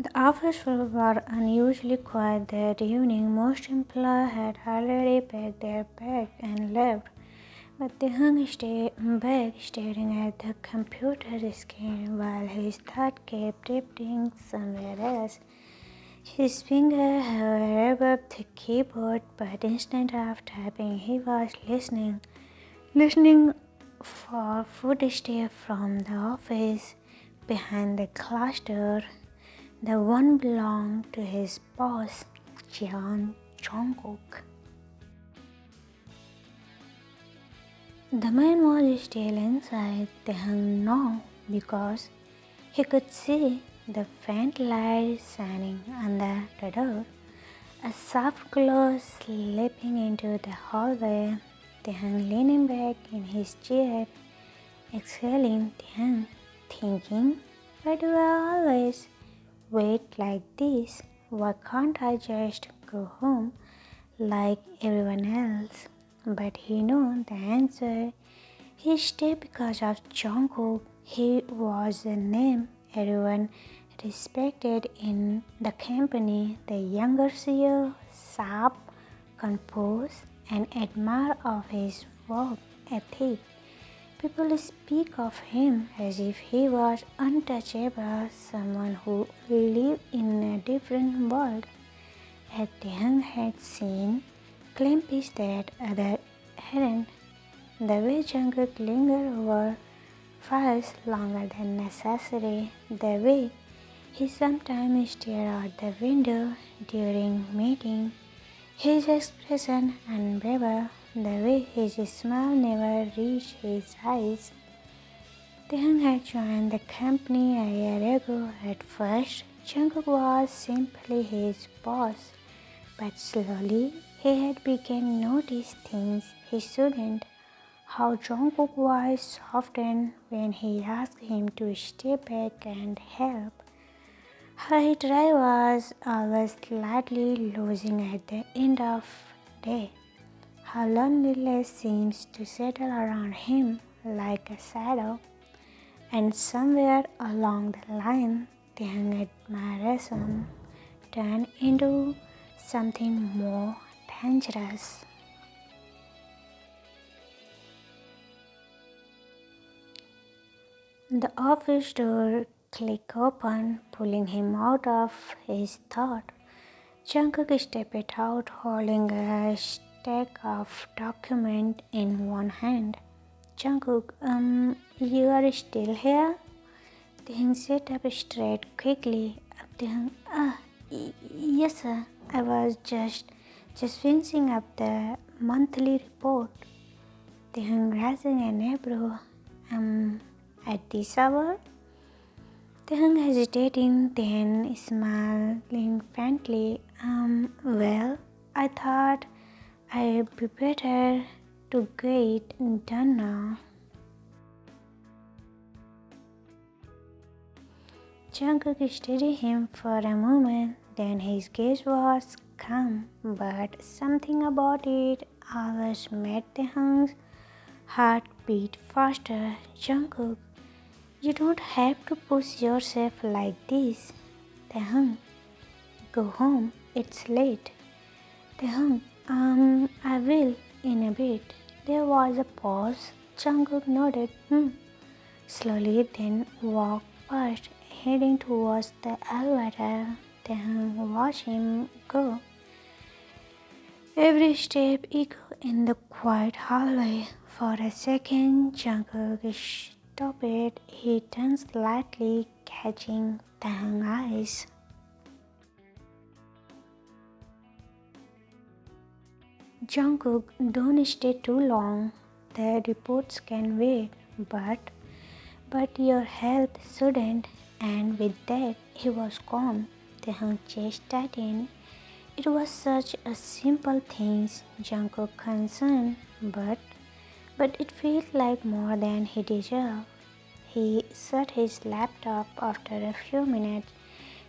The office were unusually quiet that evening. Most employees had already packed their bags and left, but they hung back staring at the computer screen while his thought kept drifting somewhere else. His fingers hovered above the keyboard, but instead of typing, he was listening for footsteps from the office behind the glass door. The one belonged to his boss, Jungkook. The man was still inside the hung now because he could see the faint light shining under the door. A soft glow slipping into the hallway. Tehang leaning back in his chair, exhaling, Tehang thinking, why do I always wait like this? Why can't I just go home like everyone else? But he knew the answer. He stayed because of Jungkook. He was a name everyone respected in the company. The younger CEO, sharp, composed, and admired of his work ethic. People speak of him as if he was untouchable, someone who lived in a different world. As Taehyung had seen glimpses that others hadn't. The way Jungkook lingered over files longer than necessary, the way he sometimes stared out the window during meetings, his expression unbelievable, the way his smile never reached his eyes. Taehyung had joined the company a year ago. At first, Jungkook was simply his boss, but slowly he had begun to notice things he shouldn't. How Jungkook was softened when he asked him to stay back and help. How his drive was always slightly losing at the end of the day. How loneliness seems to settle around him like a shadow. And somewhere along the line, the admiration turned into something more dangerous. The office door clicked open, pulling him out of his thought. Jungkook stepped out, holding a stack of documents in one hand. Jungkook, you are still here? Taehyung sat up straight quickly. Yes sir, I was just finishing up the monthly report. Taehyung raising an eyebrow. At this hour? Taehyung hesitating, then smiling faintly. Well, I thought I'd be better to get done now. Jungkook studied him for a moment, then his gaze was calm, but something about it always made Taehyung's heart beat faster. Jungkook, you don't have to push yourself like this. Taehyung, go home, it's late. Taehyung, I will in a bit. There was a pause. Jungkook nodded, slowly, then walked past, heading towards the elevator. Taehyung watched him go. Every step echoed in the quiet hallway. For a second, Jungkook stopped. He turned slightly, catching Taehyung's eyes. Jungkook, don't stay too long. The reports can wait, but your health shouldn't. And with that, he was gone. Taehyung's chest tightened. It was such a simple thing, Jungkook concerned, but it felt like more than he deserved. He shut his laptop after a few minutes,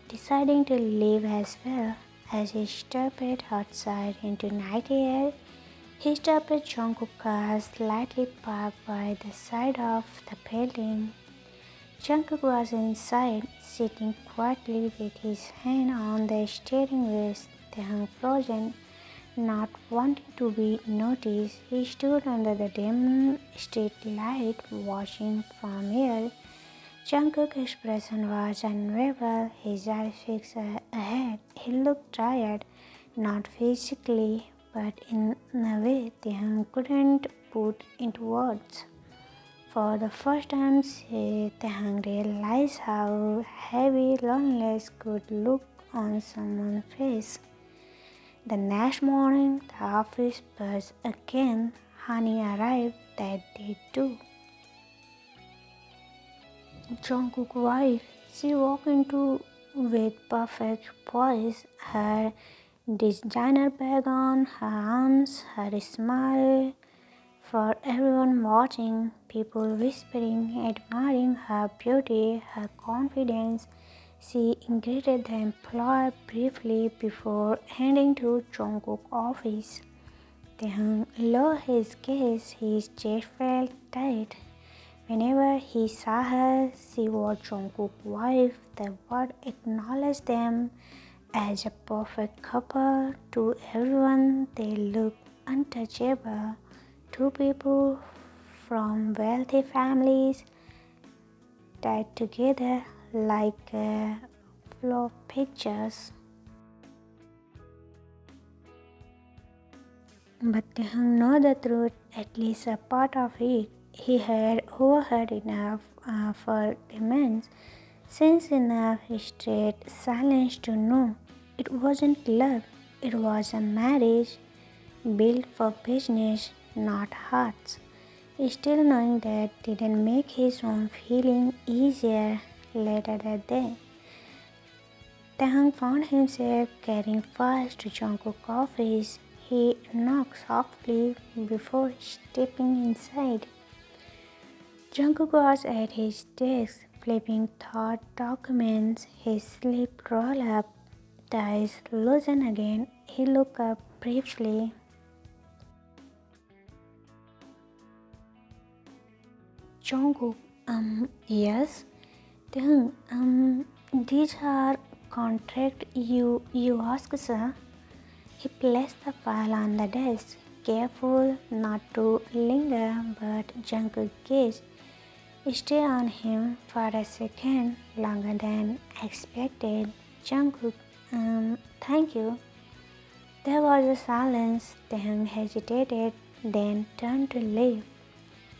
deciding to leave as well. As he stepped outside into night air, he stopped at Jungkook's car, slightly parked by the side of the building. Jungkook was inside, sitting quietly with his hand on the steering wheel. Taehyung frozen, not wanting to be noticed. He stood under the dim street light, watching from here. Jungkook's expression was unavailable, his eyes fixed ahead. He looked tired, not physically, but in a way Taehyung couldn't put into words. For the first time, Taehyung realized how heavy loneliness could look on someone's face. The next morning, the office buzzed again. Honey arrived that day too. Jungkook's wife, she walked into with perfect poise, her designer bag on her arms, her smile for everyone watching, people whispering, admiring her beauty, her confidence. She greeted the employer briefly before heading to Jungkook's office. Taehyung lowered his gaze, his chest felt tight. Whenever he saw her, she was Jungkook's wife. The world acknowledged them as a perfect couple. To everyone, they looked untouchable. Two people from wealthy families tied together like flow pictures. But Taehyung knew the truth, at least a part of it. He had overheard enough for demands, sense enough straight silence to know it wasn't love, it was a marriage built for business, not hearts. Still knowing that didn't make his own feeling easier later that day. Taehyung found himself carrying files to Jungkook's office. He knocked softly before stepping inside. Jungkook was at his desk, flipping thought documents. His sleeve rolled up, the eyes loosened again. He looked up briefly. Jungkook, yes. Taehyung, these are contract you asked, sir. He placed the file on the desk, careful not to linger, but Jungkook's gaze stayed on him for a second, longer than expected. Jungkook, thank you. There was a silence. Taehyung hesitated, then turned to leave.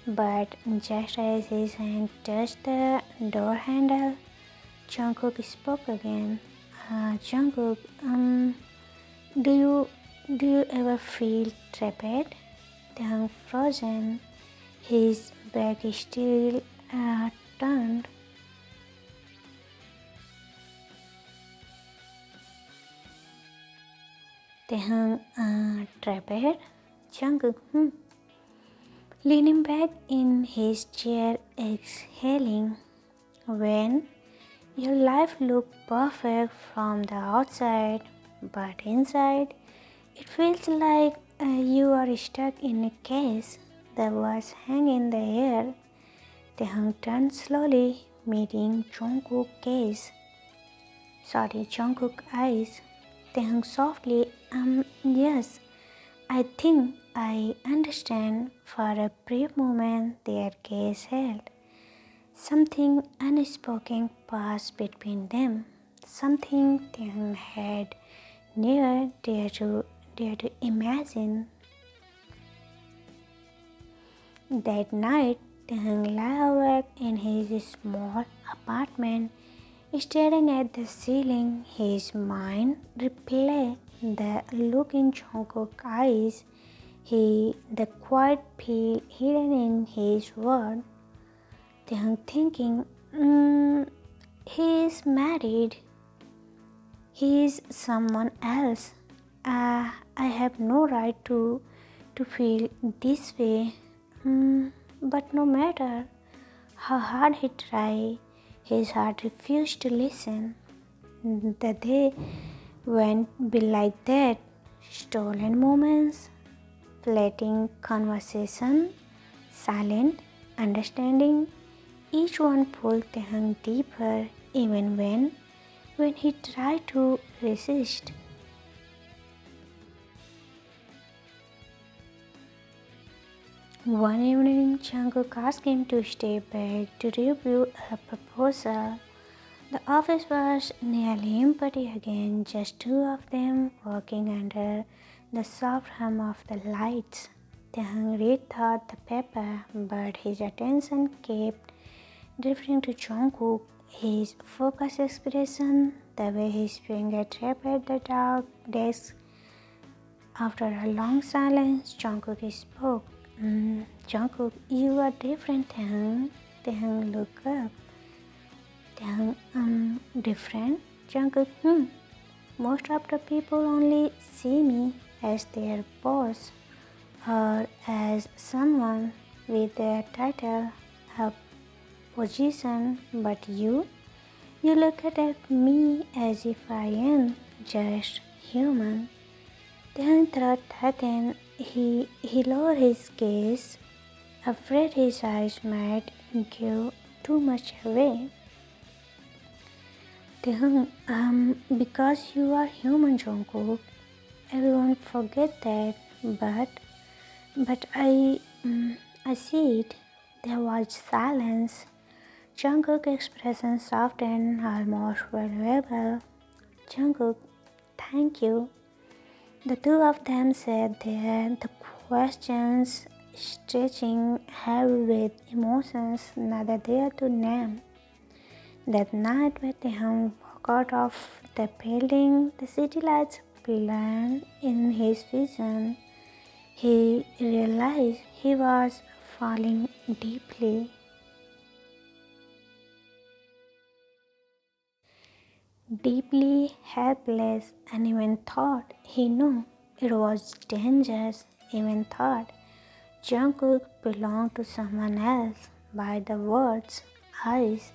But just as his hand touched the door handle, Jungkook spoke again. Jungkook, do you ever feel trapped? Taehyung frozen, his back still turned. Taehyung trapped? Jungkook, leaning back in his chair, exhaling. When your life looked perfect from the outside, but inside, it feels like you are stuck in a cage. The words hang in the air. Taehyung turned slowly, meeting Jungkook's eyes. Taehyung softly, yes, I think I understand. For a brief moment, their gaze held. Something unspoken passed between them. Something Taehyung had never dared to imagine. That night, Taehyung lay awake in his small apartment, staring at the ceiling. His mind replayed the look in Jungkook's eyes, the quiet appeal hidden in his words. Taehyung thinking, he is married. He is someone else. I have no right to feel this way. But no matter how hard he tried, his heart refused to listen. The day went by like that. Stolen moments, fleeting conversation, silent understanding. Each one pulled Taehyung deeper, even when he tried to resist. One evening, Jungkook asked him to stay back to review a proposal. The office was nearly empty again, just two of them working under the soft hum of the lights. Taehyung read through the paper, but his attention kept drifting to Jungkook. His focused expression, the way his finger tapped at the dark desk. After a long silence, Jungkook spoke. Jungkook, you are different, Taehyung. Taehyung looked up. Taehyung, different? Jungkook, Most of the people only see me as their boss or as someone with a title, a position, but you look at me as if I am just human. Taehyung thought that then he lowered his gaze, afraid his eyes might give too much away. Taehyung, because you are human, Jungkook. Everyone forget that, but I see it. There was silence. Jungkook's expression softened, almost valuable. Jungkook, thank you. The two of them sat there, the questions stretching heavy with emotions neither there to name. That night when Taehyung walked out of the building, the city lights blurred in his vision. He realized he was falling deeply. Deeply helpless, and even thought he knew it was dangerous, even thought Jungkook belonged to someone else. By the words, eyes,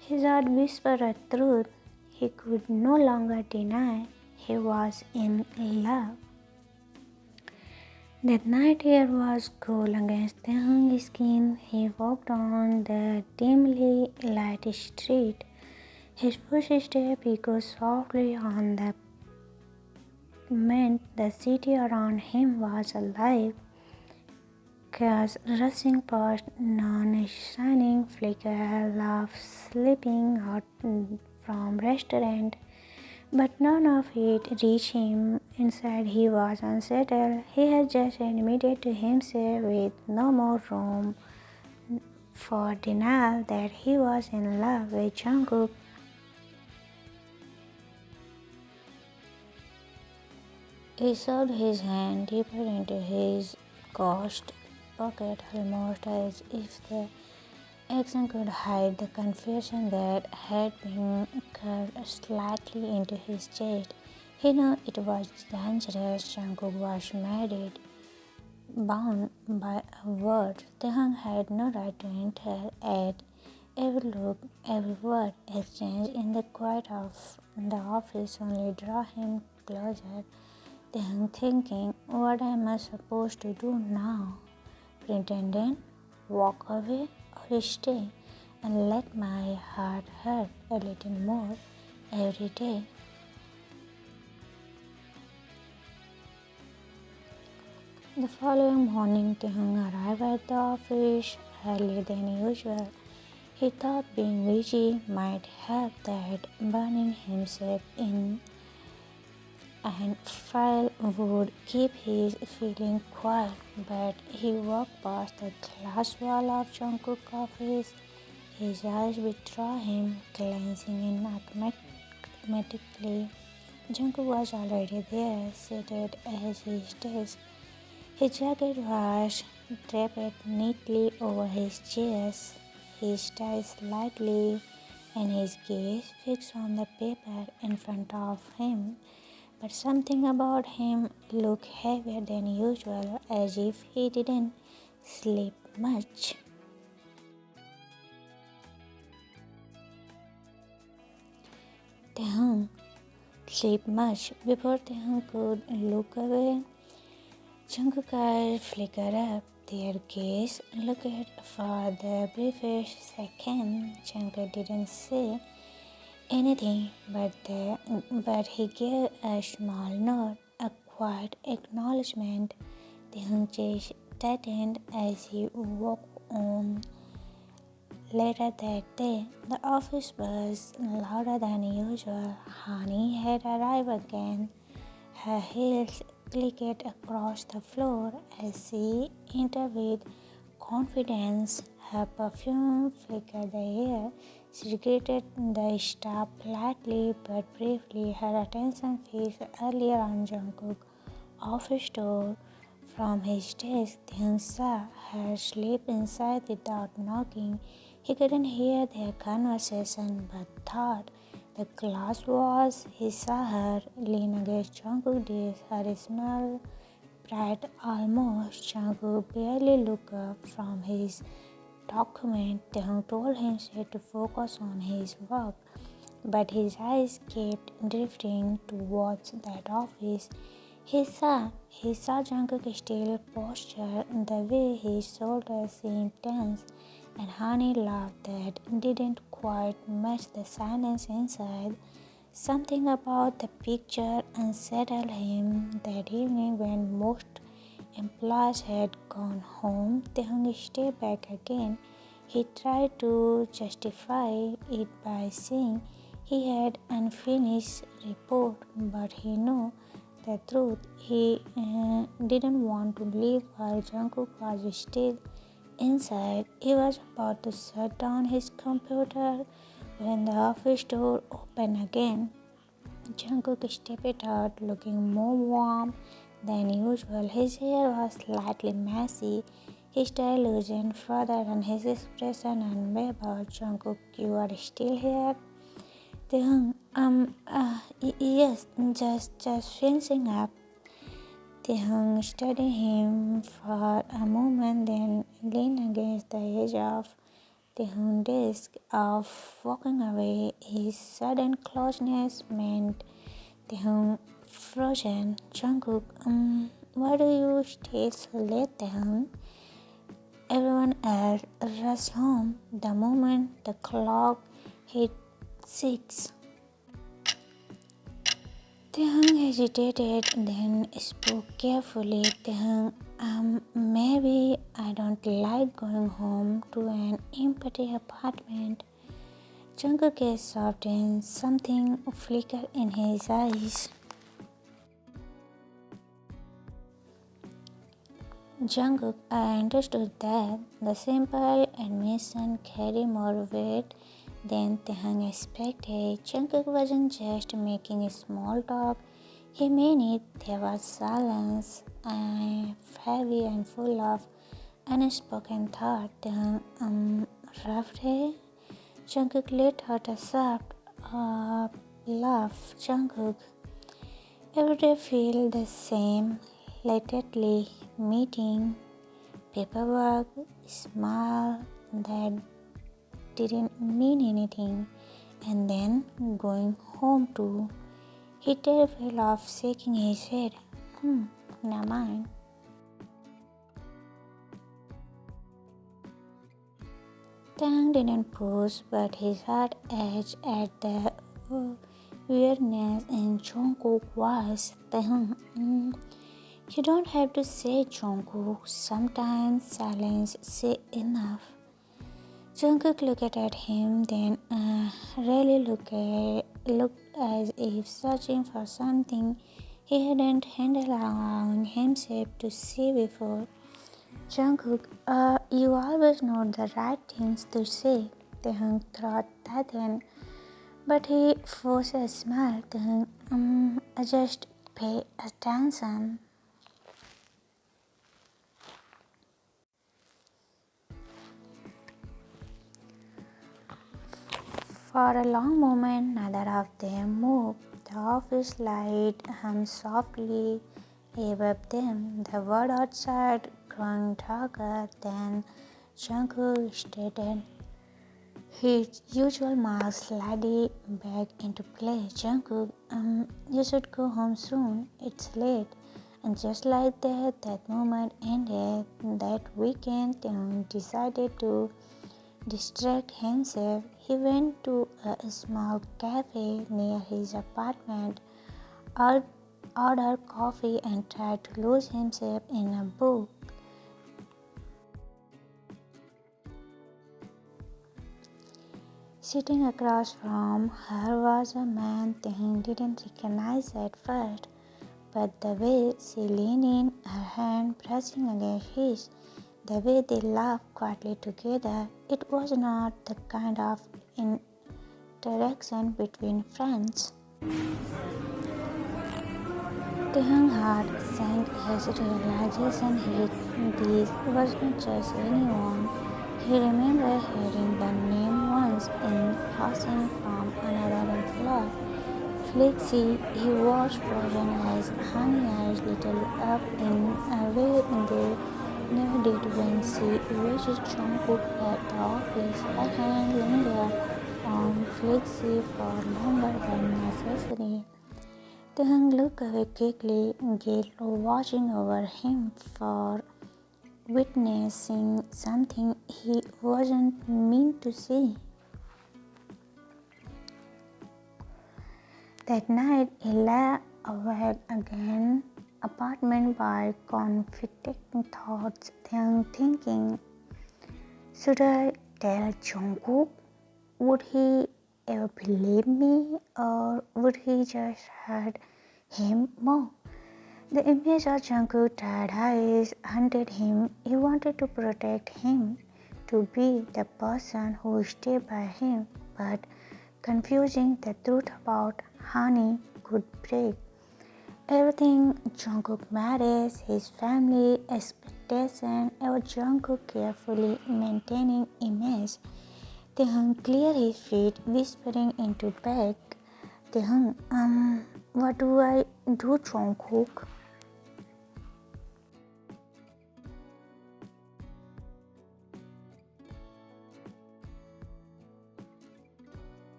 his heart whispered a truth he could no longer deny. He was in love. That night air was cool against Taehyung's skin. He walked on the dimly lighted street. His footsteps echoed softly on the pavement. The city around him was alive. Cars rushing past, neon shining, flicker, laughs slipping out from restaurant. But none of it reached him. Inside he was unsettled. He had just admitted to himself with no more room for denial that he was in love with Jungkook. He shoved his hand deeper into his ghost pocket, almost as if the action could hide the confusion that had been carved slightly into his chest. He knew it was dangerous. Jungkook was married, bound by a word. Taehyung had no right to enter. At every look, every word exchanged in the quiet of the office only drew him closer. Taehyung thinking, what am I supposed to do now? Pretend, walk away, or stay and let my heart hurt a little more every day. The following morning, Taehyung arrived at the office earlier than usual. He thought being busy might help, that burning himself in and file would keep his feeling quiet, but he walked past the glass wall of Jungkook's office. His eyes withdrew him, glancing in automatically. Jungkook was already there, seated at his desk. His jacket was draped neatly over his chest, his tie slightly, and his gaze fixed on the paper in front of him. But something about him looked heavier than usual, as if he didn't sleep much. Taehyung sleep much. Before Taehyung could look away, Jungkook's eyes flickered up. Their gaze looked for the briefest second. Jungkook didn't say anything, but he gave a small nod, a quiet acknowledgement. The chest tightened as he walked on. Later that day, the office was louder than usual. Hani had arrived again. Her heels clicked across the floor as she entered with confidence. Her perfume flickered the air. She greeted the staff politely but briefly. Her attention fixed earlier on Jungkook's office door. From his desk, Hyun saw her slip inside without knocking. He couldn't hear their conversation but thought the glass was. He saw her lean against Jungkook's desk, her smile bright almost. Jungkook barely looked up from his document. Taekook told himself to focus on his work, but his eyes kept drifting towards that office. He saw Jungkook's still posture, the way his shoulders seemed tense, and Hani laughed that didn't quite match the silence inside. Something about the picture unsettled him. That evening, when most employees had gone home, Taekook stepped back again. He tried to justify it by saying he had unfinished report, but he knew the truth. He didn't want to leave while Jungkook was still inside. He was about to shut down his computer when the office door opened again. Jungkook stepped out looking more warm than usual. His hair was slightly messy, his tie loosened further, and his expression unwavering. Jungkook, you are still here? Taehyung, yes, just finishing up. Taehyung studied him for a moment, then leaned against the edge of Taehyung's desk. Of walking away, his sudden closeness meant Taehyung frozen. Jungkook, why do you stay so late, Taehyung? Everyone else rushed home the moment the clock hit 6. Taehyung hesitated, then spoke carefully. Taehyung, maybe I don't like going home to an empty apartment. Jungkook's gaze softened, something flickered in his eyes. Jungkook, I understood that the simple admission carried more weight than Taehyung expected. Jungkook wasn't just making small talk, he meant it. There was silence, heavy and full of unspoken thought. Taehyung, rough day? Jungkook let out a soft laugh. Jungkook, every day feel the same. Lately, meeting, paperwork, smile that didn't mean anything, and then going home too. He terrified of shaking his head. Never mind. Tang didn't push, but his heart ached at the weirdness in Jungkook's voice. You don't have to say Jungkook. Sometimes silence say enough. Jungkook looked at him, then really looked as if searching for something he hadn't handled allowing himself to see before. Jungkook, you always know the right things to say. Taehyung thought that then, but he forced a smile. Taehyung, just pay attention. For a long moment, neither of them moved. The office light hummed softly above them. The world outside growing darker. Then Jungkook straightened his usual mask slided back into place. Jungkook, you should go home soon. It's late. And just like that moment ended. That weekend, Taehoon decided to distract himself. He went to a small cafe near his apartment, ordered coffee, and tried to lose himself in a book. Sitting across from her was a man Taehoon didn't recognize at first, but the way she leaned in, her hand pressing against his, the way they laughed quietly together, it was not the kind of interaction between friends. Taehoon's heart sank as realization hit. This wasn't just anyone. He remembered hearing the name once in passing from another employee. Flexi, he was frozen as Honey eyes lit up in a way they never did when she reached Jungkook at the office. Her hand lingered on Flexi for longer than necessary. Taehoon looked away quickly, guilt watching over him for witnessing something he wasn't meant to see. That night, he lay awake again, apartment by conflicting thoughts, thinking, should I tell Jungkook? Would he ever believe me, or would he just hurt him more? The image of Jungkook's tired eyes haunted him. He wanted to protect him, to be the person who stayed by him, but confusing the truth about Honey could break everything. Jungkook marriage, his family expectation, or Jungkook carefully maintaining image. Taehoon cleared his feet, whispering into bed. Taehoon, what do I do, Jungkook?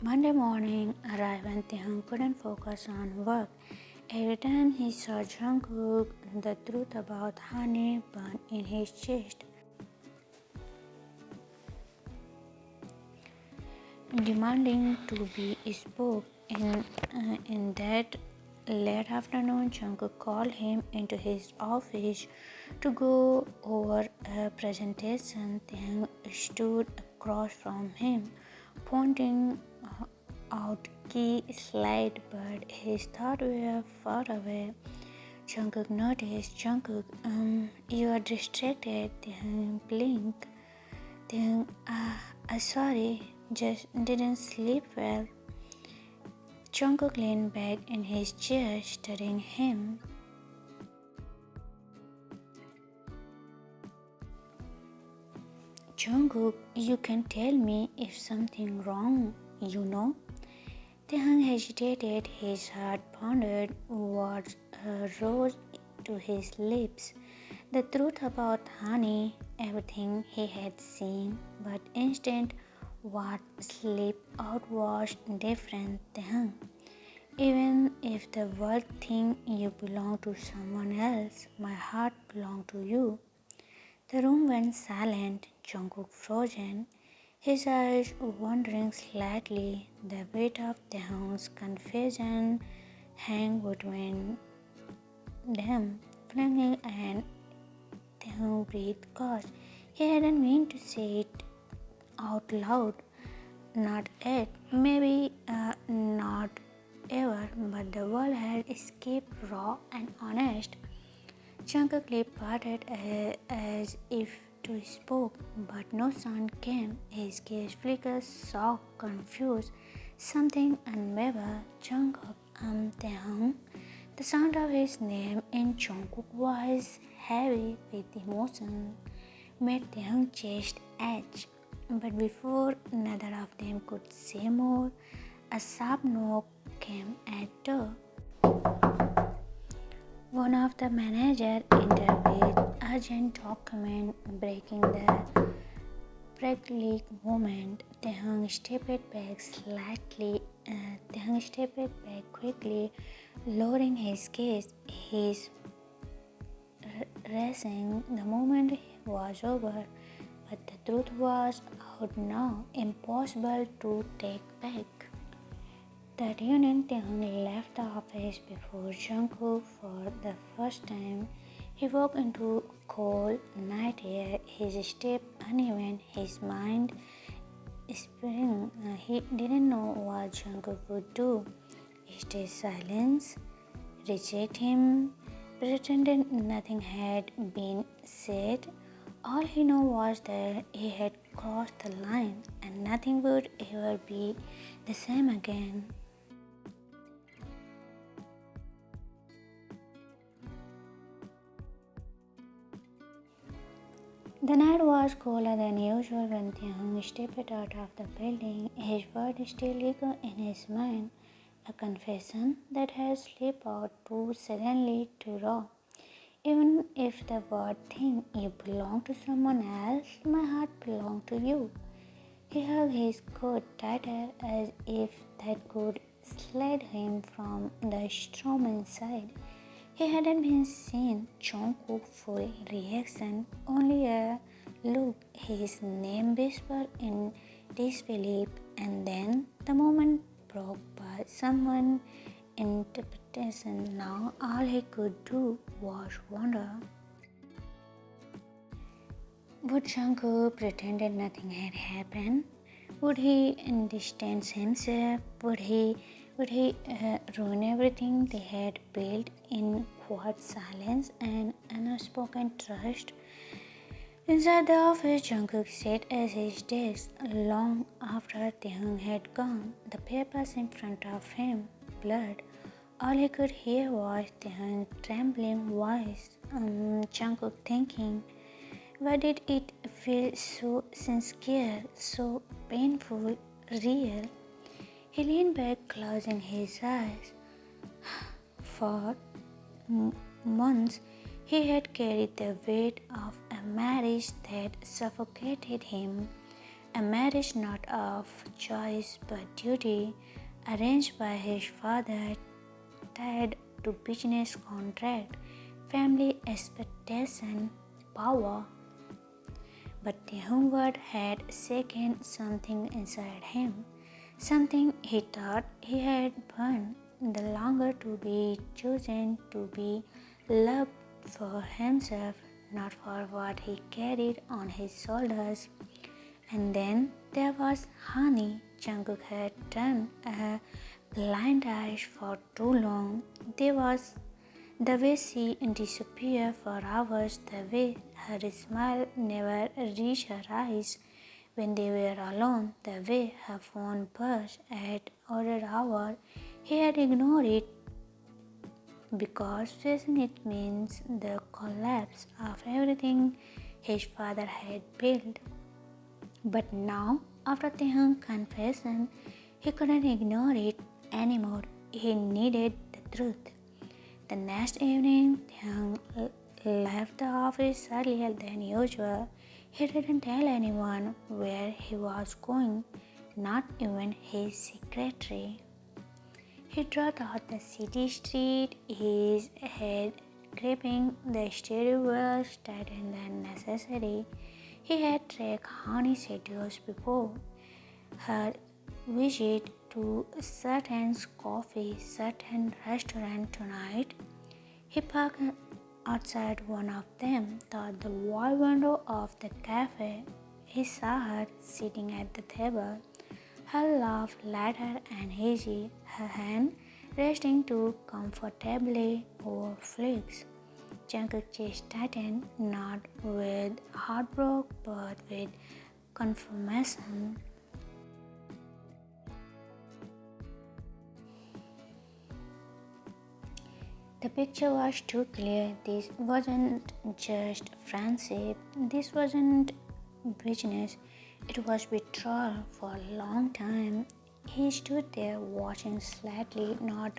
Monday morning arrived and Taehoon couldn't focus on work. Every time he saw Jungkook, the truth about Honey burned in his chest. Demanding to be spoke in that late afternoon, Jungkook called him into his office to go over a presentation. Taehoon stood across from him, pointing out key slide, but his thoughts were far away. Jungkook noticed. Jungkook, you are distracted. Taehoon blinked. Taehoon, sorry, just didn't sleep well. Jungkook leaned back in his chair, studying him. Jungkook, you can tell me if something wrong, you know? Taehoon hesitated, his heart pounded, words rose to his lips. The truth about Honey, everything he had seen, but instant what slipped out was different. Taehoon, even if the world thinks you belong to someone else, my heart belongs to you. The room went silent, Jungkook frozen, his eyes wandering slightly. The weight of Taehoon's confusion hung between them, flinging, and Taehoon breathed caught. He hadn't meant to say it out loud, not yet, maybe not ever, but the world had escaped raw and honest. Jungkook lip parted as if to spoke, but no sound came. His gaze flickered, shocked, confused, something unbearable. Jungkook, Taehoon. The sound of his name in Jungkook's voice, heavy with emotion, made Taehoon's chest edge. But before neither of them could say more, a sharp knock came at the door. One of the managers entered with urgent document, breaking the pregnant moment. Taehoon stepped back slightly, Tae stepped back quickly, lowering his gaze. His racing. The moment was over, but the truth was out now, impossible to take back. That evening, Taehyung left the office before Jungkook for the first time. He walked into cold night air, his step uneven, his mind spinning. He didn't know what Jungkook would do. Stay silent, reject him, pretended nothing had been said. All he knew was that he had crossed the line and nothing would ever be the same again. The night was colder than usual when Taehyung stepped out of the building. His words still echoed in his mind, a confession that had slipped out too suddenly to raw. Even if the word thing you belong to someone else, my heart belonged to you. He hugged his coat tighter as if that could slide him from the storm inside. He hadn't been seen Jungkook's full reaction, only a look, his name whispered in disbelief, and then the moment broke by someone's interpretation. Now all he could do was wonder. Would Jungkook pretend nothing had happened? Would he distance himself? Would he ruin everything they had built in quiet silence and unspoken trust? Inside the office, Jungkook sat at his desk long after Taehyung had gone. The papers in front of him blurred. All he could hear was Taehyung's trembling voice. Jungkook thinking, why did it feel so sincere, so painful, real? He leaned back, closing his eyes. For months, he had carried the weight of a marriage that suffocated him, a marriage not of choice but duty, arranged by his father, tied to business contract, family expectation, power. But the hunger had shaken something inside him, something he thought he had burned, the longer to be chosen, to be loved for himself, not for what he carried on his shoulders. And then there was Honey. Jungkook had turned a blind eye for too long. There was the way she disappeared for hours, the way her smile never reached her eyes when they were alone, the way her phone buzzed at odd hour. He had ignored it because facing it means the collapse of everything his father had built. But now, after Taehyung's confession, he couldn't ignore it anymore. He needed the truth. The next evening, Taehyung left the office earlier than usual. He didn't tell anyone where he was going, not even his secretary. He drove out the city street, his head gripping the steering wheel tighter than necessary. He had tracked Honey's schedules before. Her visit to certain coffee, certain restaurant tonight. He parked outside one of them, through the wide window of the cafe. He saw her sitting at the table, her laugh lighter and easy, her hand resting too comfortably over flicks. Jungkook's chest tightened, not with heartbreak but with confirmation. The picture was too clear. This wasn't just friendship, this wasn't business, it was betrayal for a long time. He stood there watching slightly, not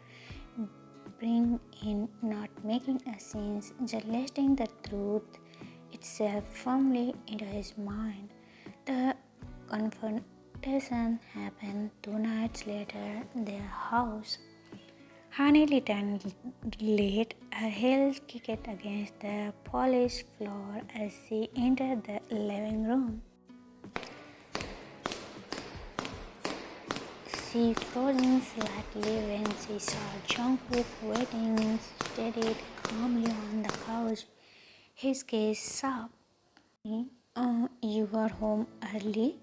bring in, not making a scene, just letting the truth itself firmly into his mind. The confrontation happened 2 nights later at their house. Honey returned late, her heels kicked against the polished floor as she entered the living room. She froze slightly when she saw Jungkook waiting seated calmly on the couch, his gaze sharp. You were home early?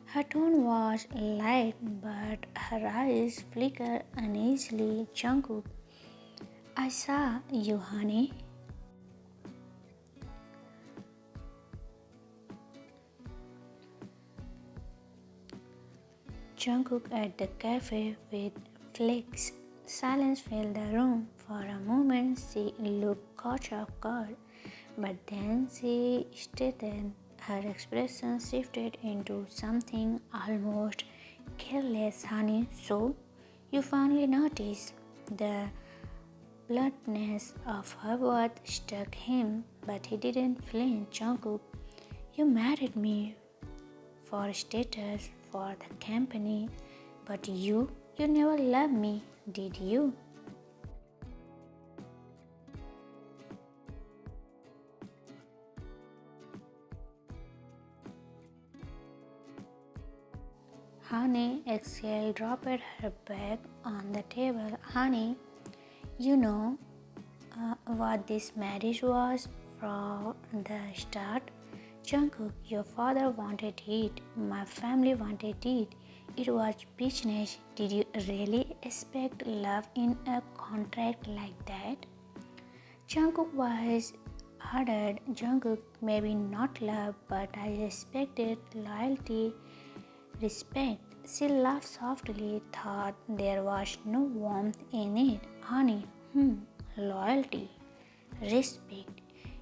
Her tone was light, but her eyes flickered uneasily. Jungkook, I saw you, honey. Jungkook at the cafe with Flix. Silence filled the room. For a moment, she looked caught off guard, but then she straightened. Her expression shifted into something almost careless. Honey, so you finally noticed. The bluntness of her words struck him, but he didn't flinch. Jungkook, you married me for status, for the company, but you never loved me, did you? Honey exhaled, dropped her bag on the table. Honey, you know what this marriage was from the start? Jungkook, your father wanted it, my family wanted it. It was business. Did you really expect love in a contract like that? Jungkook was hardened. Jungkook, maybe not love, but I expected loyalty, respect. She laughed softly, thought there was no warmth in it. Honey, loyalty, respect.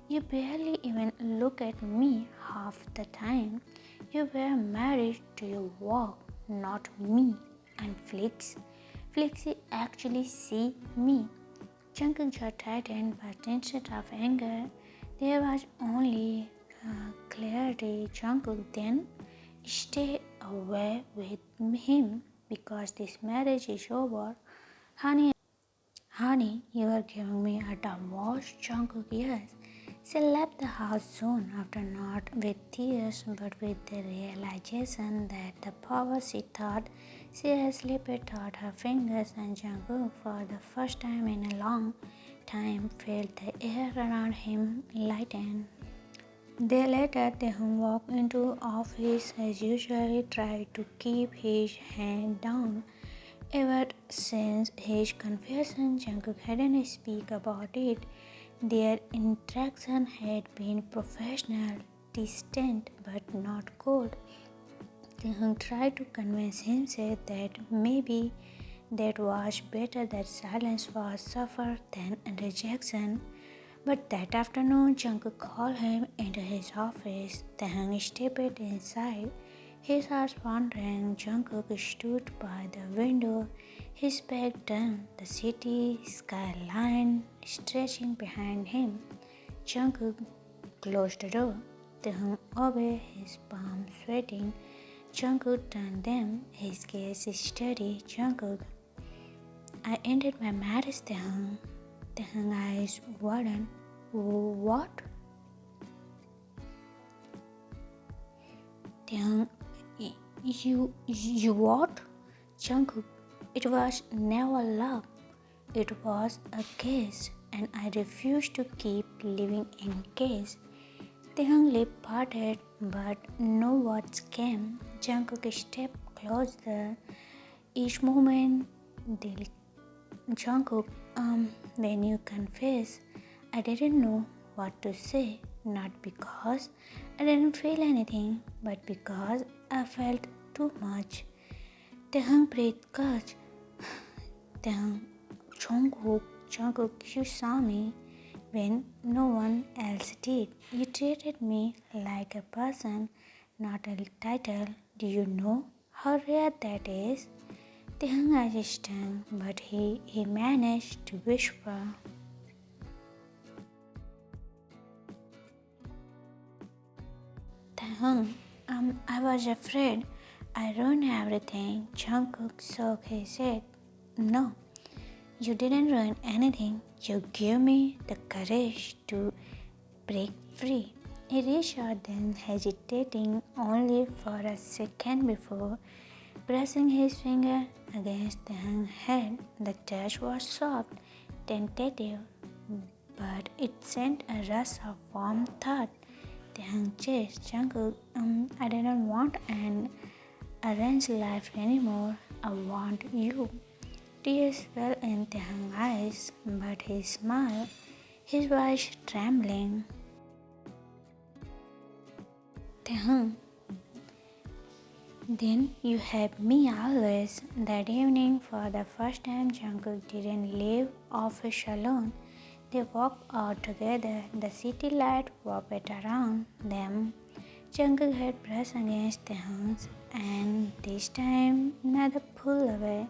You barely even look at me half the time. You were married to your work, not me. And Flix actually see me. Jungkook jaw tightened, but instead of anger, there was only clarity. Jungkook, then stay away with him because this marriage is over. Honey, you are giving me a divorce. Jungkook, yes. She left the house soon after, not with tears, but with the realization that the power she thought she had slipped through her fingers, and Jungkook, for the first time in a long time, felt the air around him lighten. Day later, Taehoon walked into office as usual, tried to keep his head down. Ever since his confession, Jungkook hadn't speak about it. Their interaction had been professional, distant, but not cold. Taehoon tried to convince himself that maybe that was better, that silence was suffer than rejection. But that afternoon, Jungkook called him into his office. Taehoon stepped inside. His heart wandering. Jungkook stood by the window, his back turned, the city skyline stretching behind him. Jungkook closed the door. Taehoon obeyed, his palms sweating. Jungkook turned them, his gaze steady. Jungkook, I ended my marriage, Taehoon. Taehoon's eyes widened. What? Taehoon, you what? Jungkook, it was never love. It was a case, and I refused to keep living in case. Taehoon's lip parted, but no words came. Jungkook stepped closer. Each moment, Jungkook, when you confess, I didn't know what to say. Not because I didn't feel anything, but because I felt too much. Taehoon breathed catch. Taehoon, Jungkook, you saw me when no one else did. You treated me like a person, not a title. Do you know how rare that is? Taehoon's eyes stung, but he managed to whisper, Taehoon, I was afraid. I ruined everything, Jungkook shook his head. No, you didn't ruin anything. You gave me the courage to break free. He reached out then, hesitating only for a second before pressing his finger against Taehyung's head. The touch was soft, tentative, but it sent a rush of warm thought. Taehyung chased Jungkook. I didn't want an arranged life anymore. I want you. Tears fell in Taehyung's eyes, but he smiled, his voice trembling. Taehyung, then you have me always. That evening, for the first time, Jungkook didn't leave office alone. They walked out together. The city light wrapped around them. Jungkook had brushed against Taehyung's, and this time neither pulled away.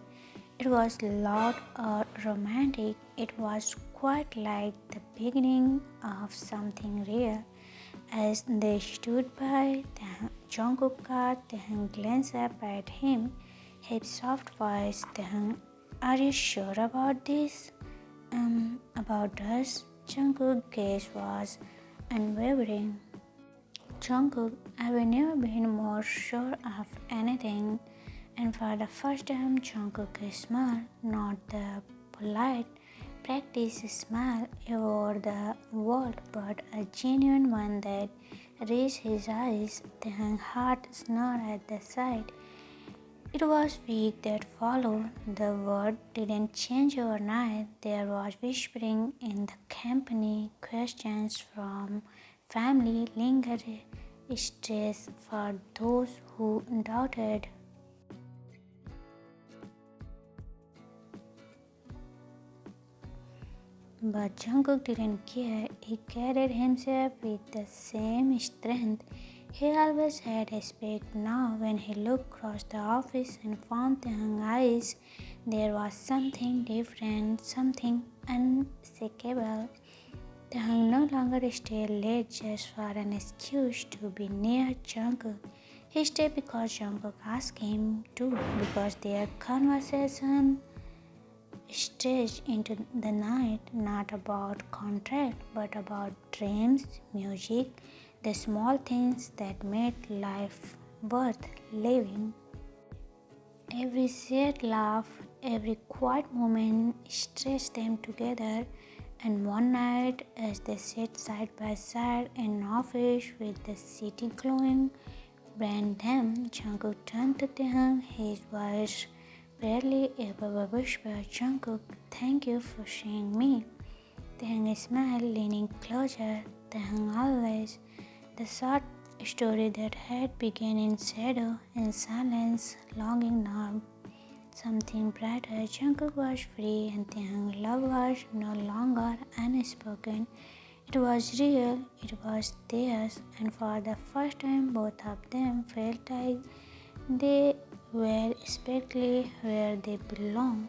It was loud or romantic. It was quite like the beginning of something real. As they stood by Jungkook's car, Taehyung glanced up at him, his soft voice. Taehyung, are you sure about this? About us? Jungkook's gaze was unwavering. Jungkook, I've never been more sure of anything. And for the first time, Jungkook smiled, not the polite, practiced smile over the world, but a genuine one that raised his eyes. Taehyung's heart snarled at the sight. It was week that followed. The word didn't change overnight. There was whispering in the company, questions from family, lingered, stress for those who doubted. But Jungkook didn't care. He carried himself with the same strength he always had. Respect. Now, when he looked across the office and found Taehyung's eyes, there was something different, something unshakable. Taehyung no longer stayed late just for an excuse to be near Jungkook. He stayed because Jungkook asked him to, because their conversation stretched into the night, not about contract, but about dreams, music, the small things that made life worth living. Every shared laugh, every quiet moment stretched them together. And one night, as they sat side by side in an office with the city glowing behind them, Jungkook turned to Taehyung, his voice barely above a whisper. Jungkook, thank you for seeing me. Taehyung smiled, leaning closer. Taehyung always. The short story that had begun in shadow, in silence, longing now. Something brighter. Jungkook was free, and Taehyung's love was no longer unspoken. It was real, it was theirs, and for the first time, both of them felt like they were exactly where they belonged.